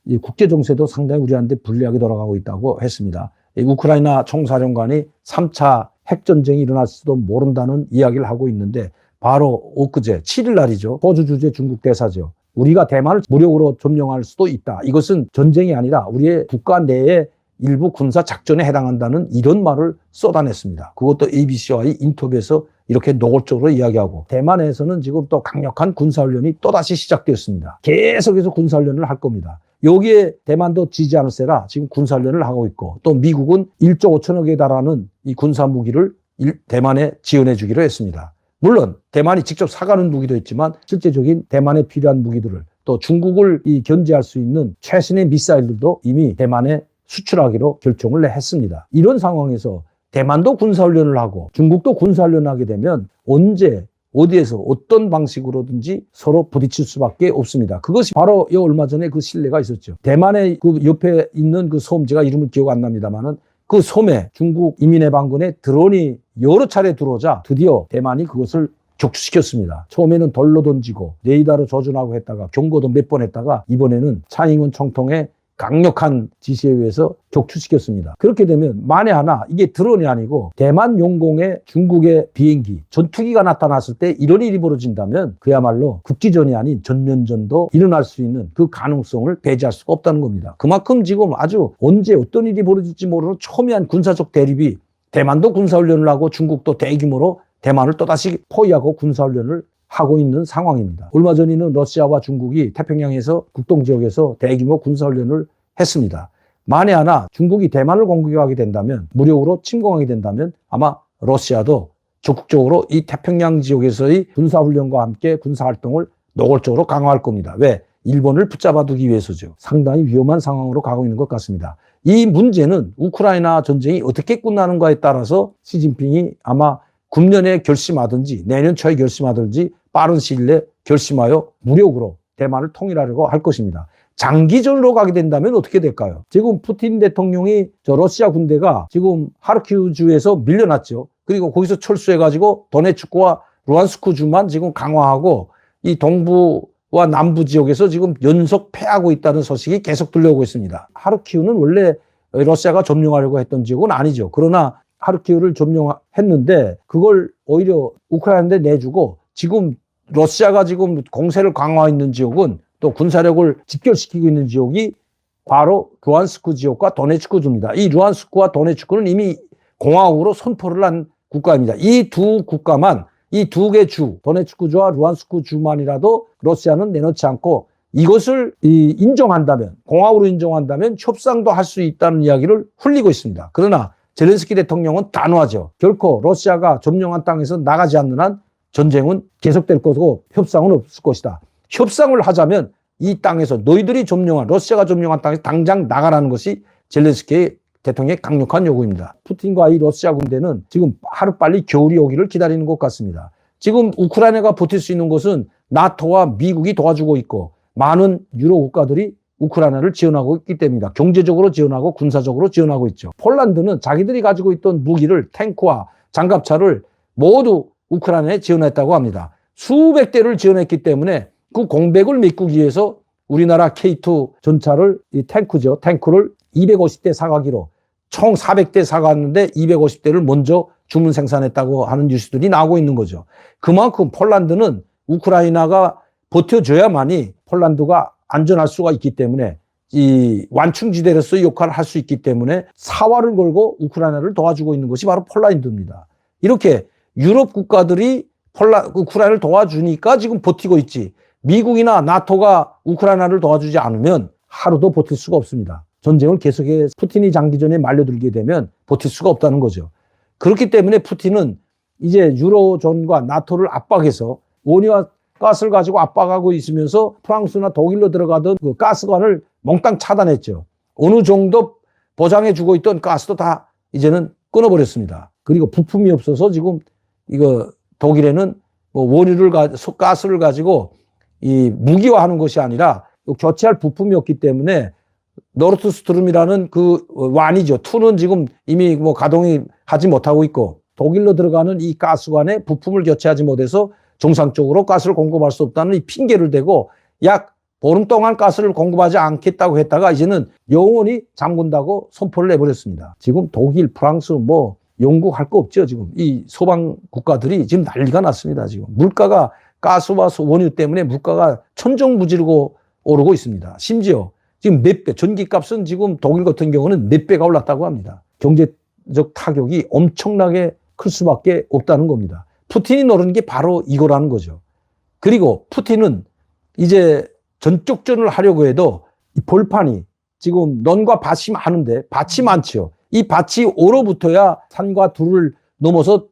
이 국제 정세도 상당히 우리한테 불리하게 돌아가고 있다고 했습니다. 이 우크라이나 총사령관이 3차 핵전쟁이 일어날지도 모른다는 이야기를 하고 있는데 바로 엊그제 7일 날이죠. 호주 주재 중국 대사죠. 우리가 대만을 무력으로 점령할 수도 있다. 이것은 전쟁이 아니라 우리의 국가 내의 일부 군사 작전에 해당한다는 이런 말을 쏟아냈습니다. 그것도 ABC와의 인터뷰에서 이렇게 노골적으로 이야기하고 대만에서는 지금 또 강력한 군사훈련이 또다시 시작되었습니다. 계속해서 군사훈련을 할 겁니다. 여기에 대만도 지지 않을세라 지금 군사훈련을 하고 있고 또 미국은 1조 5천억에 달하는 이 군사무기를 대만에 지원해 주기로 했습니다. 물론 대만이 직접 사가는 무기도 있지만 실제적인 대만에 필요한 무기들을 또 중국을 견제할 수 있는 최신의 미사일들도 이미 대만에 수출하기로 결정을 했습니다. 이런 상황에서 대만도 군사훈련을 하고 중국도 군사훈련을 하게 되면 언제 어디에서 어떤 방식으로든지 서로 부딪힐 수밖에 없습니다. 그것이 바로 얼마 전에 그 신뢰가 있었죠. 대만의 그 옆에 있는 그 섬, 제가 이름을 기억 안 납니다만은 그 섬에 중국 인민해방군의 드론이 여러 차례 들어오자 드디어 대만이 그것을 격추시켰습니다. 처음에는 돌로 던지고 레이더로 조준하고 했다가 경고도 몇 번 했다가 이번에는蔡英원 총통의 강력한 지시에 의해서 격추시켰습니다. 그렇게 되면 만에 하나 이게 드론이 아니고 대만 용공의 중국의 비행기, 전투기가 나타났을 때 이런 일이 벌어진다면 그야말로 국지전이 아닌 전면전도 일어날 수 있는 그 가능성을 배제할 수가 없다는 겁니다. 그만큼 지금 아주 언제 어떤 일이 벌어질지 모르는 첨예한 군사적 대립이 대만도 군사훈련을 하고 중국도 대규모로 대만을 또다시 포위하고 군사훈련을 하고 있는 상황입니다. 얼마 전에는 러시아와 중국이 태평양에서 국동지역에서 대규모 군사훈련을 했습니다. 만에 하나 중국이 대만을 공격하게 된다면 무력으로 침공하게 된다면 아마 러시아도 적극적으로 이 태평양 지역에서의 군사훈련과 함께 군사활동을 노골적으로 강화할 겁니다. 왜? 일본을 붙잡아두기 위해서죠. 상당히 위험한 상황으로 가고 있는 것 같습니다. 이 문제는 우크라이나 전쟁이 어떻게 끝나는가에 따라서 시진핑이 아마 금년에 결심하든지 내년 초에 결심하든지 빠른 시일 내에 결심하여 무력으로 대만을 통일하려고 할 것입니다. 장기전으로 가게 된다면 어떻게 될까요? 지금 푸틴 대통령이 러시아 군대가 지금 하르키우주에서 밀려났죠. 그리고 거기서 철수해가지고 도네츠크와 루안스크 주만 지금 강화하고 이 동부와 남부 지역에서 지금 연속 패하고 있다는 소식이 계속 들려오고 있습니다. 하르키우는 원래 러시아가 점령하려고 했던 지역은 아니죠. 그러나 하르키우를 점령했는데 그걸 오히려 우크라이나한테 내주고 지금 러시아가 지금 공세를 강화했는 지역은 또 군사력을 집결시키고 있는 지역이 바로 루안스크 지역과 도네츠크 주입니다. 이 루안스크와 도네츠크는 이미 공화국으로 선포를 한 국가입니다. 이 두 국가만, 이 두 개 주, 도네츠크 주와 루안스크 주만이라도 러시아는 내놓지 않고 이것을 인정한다면, 공화국으로 인정한다면 협상도 할 수 있다는 이야기를 흘리고 있습니다. 그러나 젤렌스키 대통령은 단호하죠. 결코 러시아가 점령한 땅에서 나가지 않는 한 전쟁은 계속될 것이고 협상은 없을 것이다. 협상을 하자면 이 땅에서 너희들이 점령한, 러시아가 점령한 땅에서 당장 나가라는 것이 젤렌스키 대통령의 강력한 요구입니다. 푸틴과 이 러시아 군대는 지금 하루빨리 겨울이 오기를 기다리는 것 같습니다. 지금 우크라이나가 버틸 수 있는 것은 나토와 미국이 도와주고 있고 많은 유럽 국가들이 우크라이나를 지원하고 있기 때문입니다. 경제적으로 지원하고 군사적으로 지원하고 있죠. 폴란드는 자기들이 가지고 있던 무기를 탱크와 장갑차를 모두 우크라이나에 지원했다고 합니다. 수백 대를 지원했기 때문에 그 공백을 메꾸기 위해서 우리나라 K2 전차를 이 탱크죠. 탱크를 250대 사가기로 총 400대 사갔는데 250대를 먼저 주문 생산했다고 하는 뉴스들이 나오고 있는 거죠. 그만큼 폴란드는 우크라이나가 버텨줘야만이 폴란드가 안전할 수가 있기 때문에 이 완충지대로서의 역할을 할 수 있기 때문에 사활을 걸고 우크라이나를 도와주고 있는 것이 바로 폴란드입니다. 이렇게 유럽 국가들이 우크라이나를 도와주니까 지금 버티고 있지. 미국이나 나토가 우크라이나를 도와주지 않으면 하루도 버틸 수가 없습니다. 전쟁을 계속해서 푸틴이 장기전에 말려들게 되면 버틸 수가 없다는 거죠. 그렇기 때문에 푸틴은 이제 유로존과 나토를 압박해서 원유와 가스를 가지고 압박하고 있으면서 프랑스나 독일로 들어가던 그 가스관을 몽땅 차단했죠. 어느 정도 보장해주고 있던 가스도 다 이제는 끊어버렸습니다. 그리고 부품이 없어서 지금 이거 독일에는 뭐 원유를 가스를 가지고 이 무기화하는 것이 아니라 교체할 부품이 없기 때문에 노르트스트룸이라는 그 완이죠. 2는 지금 이미 뭐 가동이 하지 못하고 있고 독일로 들어가는 이 가스관에 부품을 교체하지 못해서 정상적으로 가스를 공급할 수 없다는 이 핑계를 대고 약 보름 동안 가스를 공급하지 않겠다고 했다가 이제는 영원히 잠근다고 선포를 내버렸습니다. 지금 독일, 프랑스, 영국 할 거 없죠. 지금 이 소방 국가들이 지금 난리가 났습니다. 지금 물가가 가스와 원유 때문에 물가가 천정부지르고 오르고 있습니다. 심지어 지금 몇 배, 전기값은 지금 독일 같은 경우는 몇 배가 올랐다고 합니다. 경제적 타격이 엄청나게 클 수밖에 없다는 겁니다. 푸틴이 노리는 게 바로 이거라는 거죠. 그리고 푸틴은 이제 전격전을 하려고 해도 이 벌판이 지금 넌과 밭이 많은데 밭이 많죠. 이 밭이 얼어붙어야 산과 둘을 넘어서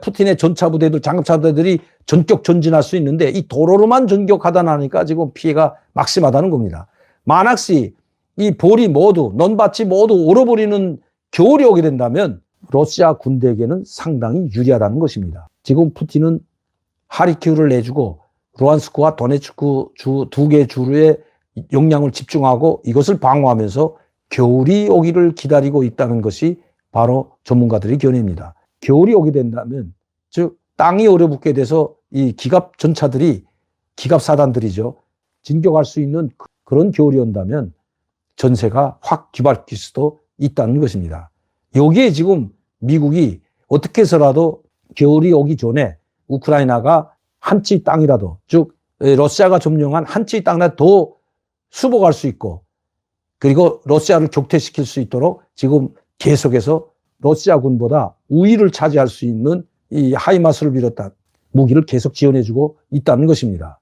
푸틴의 전차부대들, 장갑차부대들이 전격 전진할 수 있는데 이 도로로만 전격하다 나니까 지금 피해가 막심하다는 겁니다. 만약시 이 볼이 모두, 넌밭이 모두 얼어버리는 겨울이 오게 된다면 러시아 군대에게는 상당히 유리하다는 것입니다. 지금 푸틴은 하리키우를 내주고 루안스크와 도네츠크 주 두 개 주에 역량을 집중하고 이것을 방어하면서 겨울이 오기를 기다리고 있다는 것이 바로 전문가들의 견해입니다. 겨울이 오게 된다면, 즉 땅이 얼어붙게 돼서 이 기갑 전차들이, 기갑 사단들이죠, 진격할 수 있는 그런 겨울이 온다면 전세가 확 뒤바뀔 수도 있다는 것입니다. 여기에 지금 미국이 어떻게 해서라도 겨울이 오기 전에 우크라이나가 한 치 땅이라도, 즉 러시아가 점령한 한 치 땅이라도 더 수복할 수 있고, 그리고 러시아를 격퇴시킬 수 있도록 지금 계속해서 러시아군보다 우위를 차지할 수 있는 이 하이마스를 비롯한 무기를 계속 지원해주고 있다는 것입니다.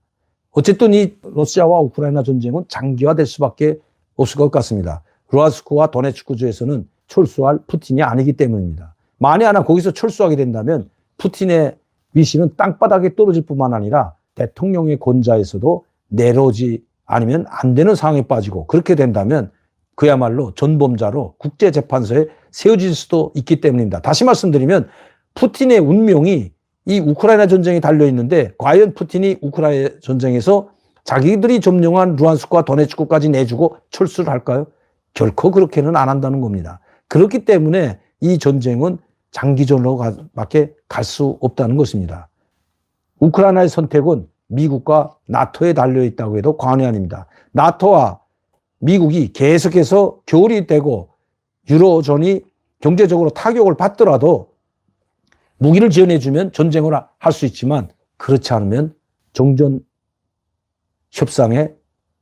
어쨌든 이 러시아와 우크라이나 전쟁은 장기화될 수밖에 없을 것 같습니다. 루안스크와 도네츠크주에서는 철수할 푸틴이 아니기 때문입니다. 만에 하나 거기서 철수하게 된다면 푸틴의 위신은 땅바닥에 떨어질 뿐만 아니라 대통령의 권좌에서도 내려오지 않으면 안 되는 상황에 빠지고, 그렇게 된다면 그야말로 전범자로 국제재판소에 세워질 수도 있기 때문입니다. 다시 말씀드리면 푸틴의 운명이 이 우크라이나 전쟁에 달려있는데, 과연 푸틴이 우크라이나 전쟁에서 자기들이 점령한 루안스크와 도네츠크까지 내주고 철수를 할까요? 결코 그렇게는 안 한다는 겁니다. 그렇기 때문에 이 전쟁은 장기전으로밖에 갈 수 없다는 것입니다. 우크라이나의 선택은 미국과 나토에 달려있다고 해도 과언이 아닙니다. 나토와 미국이 계속해서 겨울이 되고 유로존이 경제적으로 타격을 받더라도 무기를 지원해주면 전쟁을 할 수 있지만, 그렇지 않으면 정전 협상에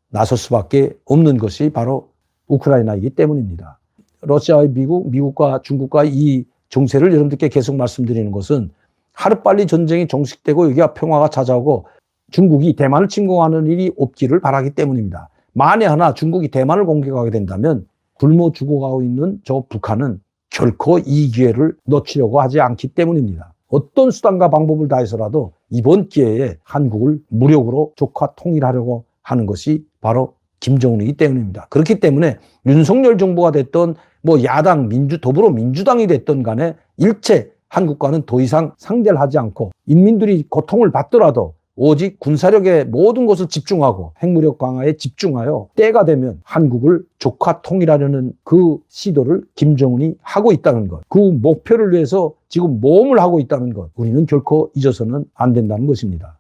나설 수밖에 없는 것이 바로 우크라이나이기 때문입니다. 러시아의 미국과 중국과 이 정세를 여러분들께 계속 말씀드리는 것은 하루빨리 전쟁이 종식되고 여기가 평화가 찾아오고 중국이 대만을 침공하는 일이 없기를 바라기 때문입니다. 만에 하나 중국이 대만을 공격하게 된다면 굶어 죽어가고 있는 저 북한은 결코 이 기회를 놓치려고 하지 않기 때문입니다. 어떤 수단과 방법을 다해서라도 이번 기회에 한국을 무력으로 조카 통일하려고 하는 것이 바로 김정은이기 때문입니다. 그렇기 때문에 윤석열 정부가 됐던 야당 더불어민주당이 됐던 간에 일체 한국과는 더 이상 상대를 하지 않고 인민들이 고통을 받더라도 오직 군사력에 모든 것을 집중하고 핵무력 강화에 집중하여 때가 되면 한국을 조카 통일하려는 그 시도를 김정은이 하고 있다는 것, 그 목표를 위해서 지금 모험을 하고 있다는 것, 우리는 결코 잊어서는 안 된다는 것입니다.